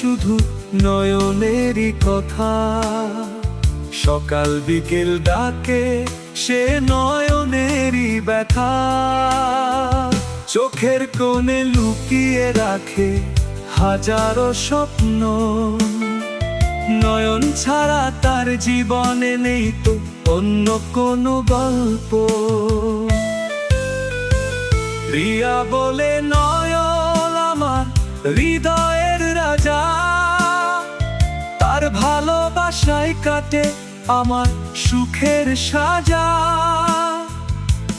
শুধু নয়নেরই কথা। সকাল বিকেল ডাকে সে নয়নেরই ব্যথা। চোখের কোণে লুকিয়ে রাখে হাজারো স্বপ্ন। নয়ন ছাড়া তার জীবনে নেই তো অন্য কোনো গল্প। রিয়া বলে নয়ন আমার হৃদয়ের রাজা। তার ভালোবাসায় কাটে আমার সুখের সাজা।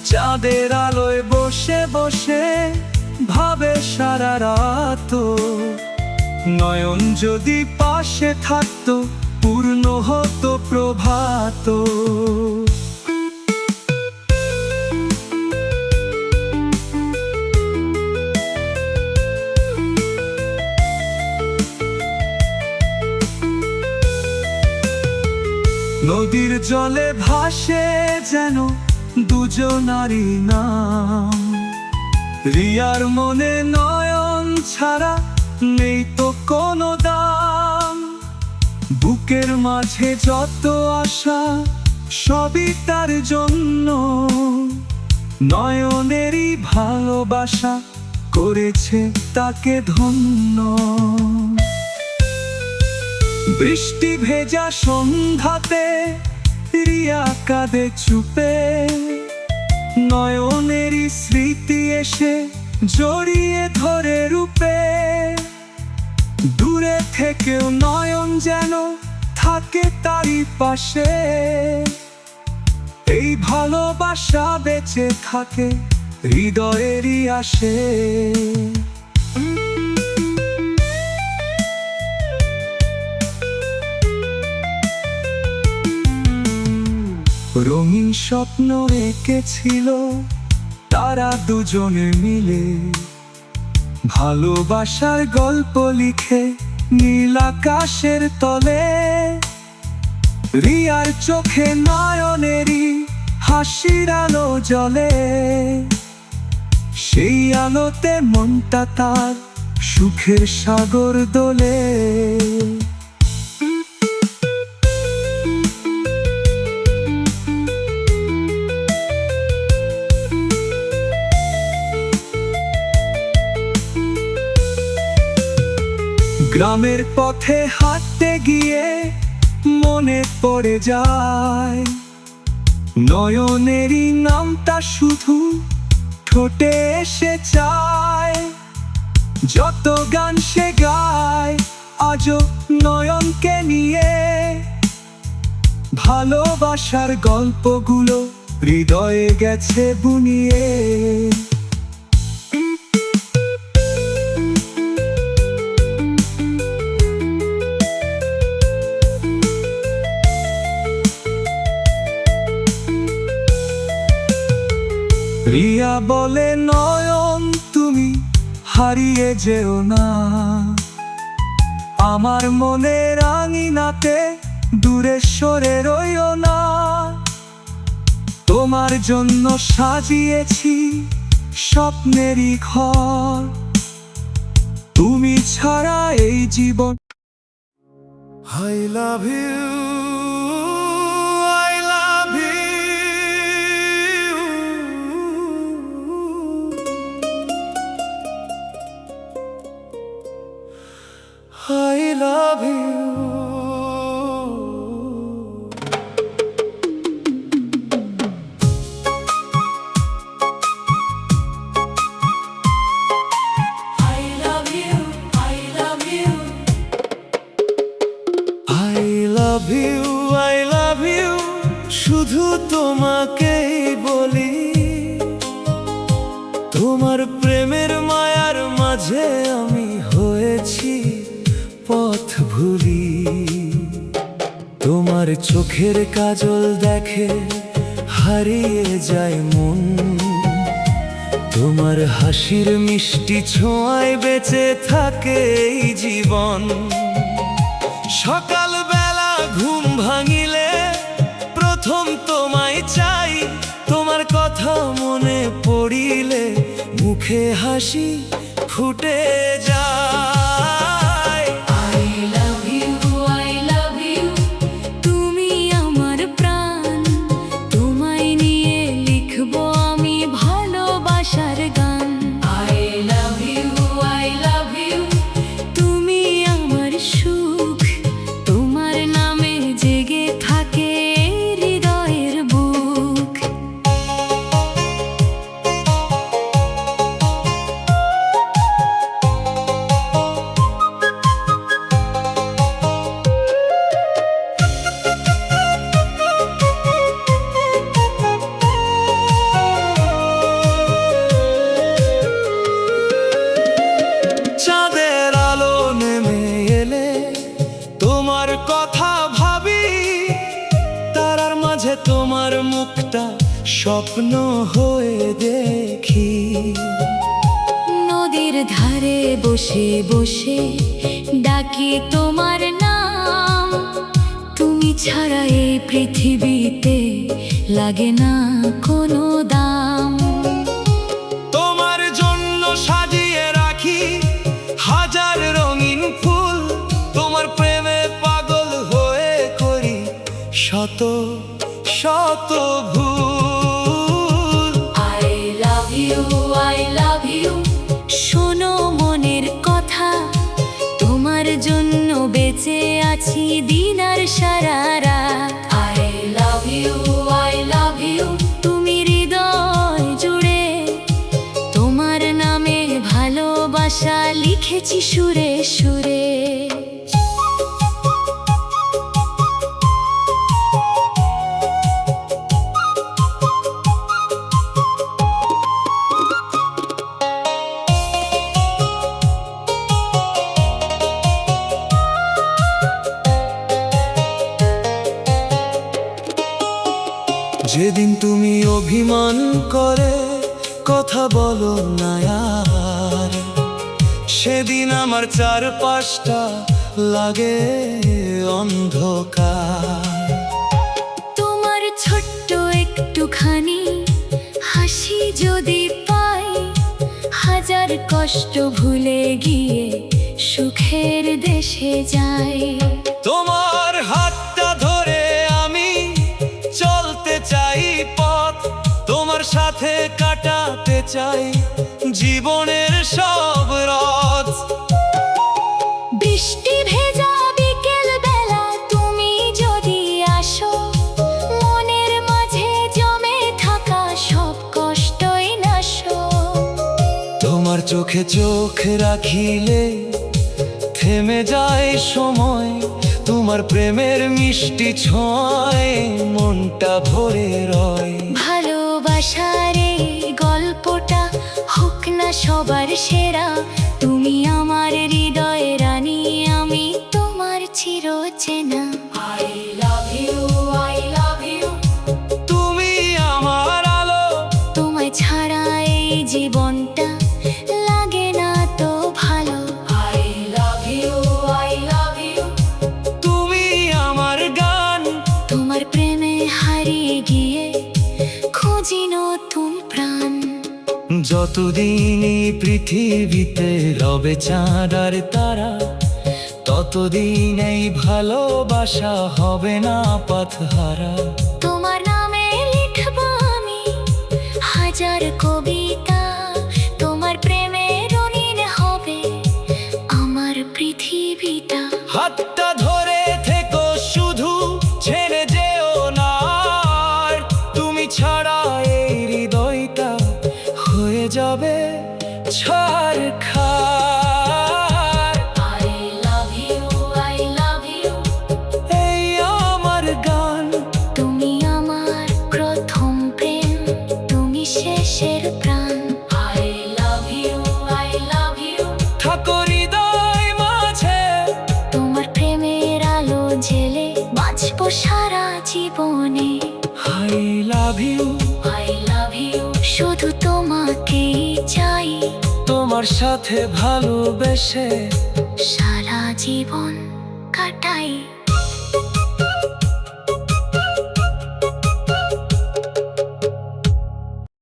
চাঁদের আলোয় বসে বসে ভাবে সারা রাত, নয়ন যদি পাশে থাকতো পূর্ণ হতো প্রভাত। নদীর জলে ভাসে যেন দুজনারই নাম। রিয়ার মনে নয়ন ছাড়া নেই তো কোনো দাম। বুকের মাঝে যত আশা সবই তার জন্য। নয়নেরই ভালোবাসা করেছে তাকে ধন্য। বৃষ্টি ভেজা সন্ধ্যাতে রিয়া কাঁদে চুপে। নয়নেরই স্মৃতি এসে জড়িয়ে ধরে রূপে। দূরে থেকেও নয়ন যেন থাকে তারই পাশে। এই ভালোবাসা বেঁচে থাকে হৃদয়েরই আসে। রঙিন স্বপ্ন এঁকেছিল তারা দুজনে মিলে। ভালোবাসার গল্প লিখে নীল আকাশের তলে। রিয়ার চোখে নয়নেরই হাসির আলো জ্বলে। সেই আলোতে মনটা তার সুখের সাগর দোলে। গ্রামের পথে হাঁটতে গিয়ে মনে পড়ে যায় নয়নেরই নামটা শুধু ঠোঁটে এসে চায়। যত গান সে গায় আজও নয়নকে নিয়ে। ভালোবাসার গল্পগুলো হৃদয়ে গেছে বুনিয়ে। রিয়া বলে নয়ন তুমি হারিয়ে যেও না। আমার মনের আঙিনাতে দূরে সরে রইও না। তোমার জন্য সাজিয়েছি স্বপ্নেরই ঘর। তুমি ছাড়া এই জীবন। I love you, I love you, I love you। I love you, শুধু তোমাকেই বলি। তোমার প্রেমের মায়ার মাঝে আমি হয়েছি পথ ভুলি। তোমার চোখের কাজল দেখে হারিয়ে যায় মন। তোমার হাসির মিষ্টি ছোঁয়ায় বেঁচে থাকে এই জীবন। সকালবেলা ঘুম ভাঙিলে প্রথম তোমায় চাই। তোমার কথা মনে পড়িলে মুখে হাসি ফুটে যায়। I একটা স্বপ্ন হয়ে দেখি। নদীর ধারে বসে বসে ডাকি তোমার নাম, তুমি ছাড়া এই পৃথিবীতে লাগে না কোনো দাম। তোমার জন্য সাজিয়ে রাখি হাজার রঙিন ফুল, তোমার প্রেমে পাগল হয়ে করি শত শত ভুল। I love you, I love you, শোনো মনের কথা, তোমার জন্য বেঁচে আছি দিন আর সারা রাত। I love you, I love you, তুমি হৃদয় জুড়ে, তোমার নামে ভালোবাসা লিখেছি সুরে সুরে। যেদিন তুমি অভিমান করে কথা বলো না আর, সেদিন আমার চারপাশটা লাগে অন্ধকার। তোমার ছোট্ট একটুখানি হাসি যদি পাই, হাজার কষ্ট ভুলে গিয়ে সুখের দেশে যাই। তোমার হাতটা ধরে আমি চলতে চাই পথ, তোমার সাথে কাটাতে চাই জীবনের সব রাত। বৃষ্টি ভেজা বিকেল বেলা তুমি যদি আসো, মনের মাঝে জমে থাকা সব কষ্টই নাশো। তোমার চোখে চোখ রাখিলে থেমে যায় সময়, তোমার প্রেমের মিষ্টি ছোঁয়ায় মনটা ভরে রয়। ভালোবাসার এই গল্পটা হোক না সবার সেরা, তুমি আমার হৃদয়ে রানী, আমি তোমার চিরচেনা। I love you, I love you, তুমি আমার আলো, তোমায় ছাড়া এই জীবনটা লাগে না তো ভালো। I love you, I love you, তুমি আমার গান, তোমার প্রেমে হারিয়ে গিয়ে খুঁজি নতুন প্রাণ। যতদিন এই পৃথিবীতে রবে চাঁদ আর তারা, ততদিন এই ভালোবাসা হবে না পথহারা। তোমার নামে লিখব আমি হাজার কবিতা, তোমার প্রেমে রঙিন হবে আমার পৃথিবীটা। হাতটা ধরে থেকো শুধু, ছেড়ে যেও না আর, তুমি ছাড়া এই হৃদয়টা হয়ে যাবে ছারখার। I love you, I love you, এই আমার গান, তুমি আমার প্রথম প্রেম, তুমি শেষের প্রাণ। I love you, I love you, থাকো হৃদয় মাঝে, তোমার প্রেমের আলো জেলে বাঁচবো সারা জীবনে। I love you, I love you, শুধু তোমাকেই চাই, তোমার সাথে ভালোবেসে সারা জীবন কাটাই।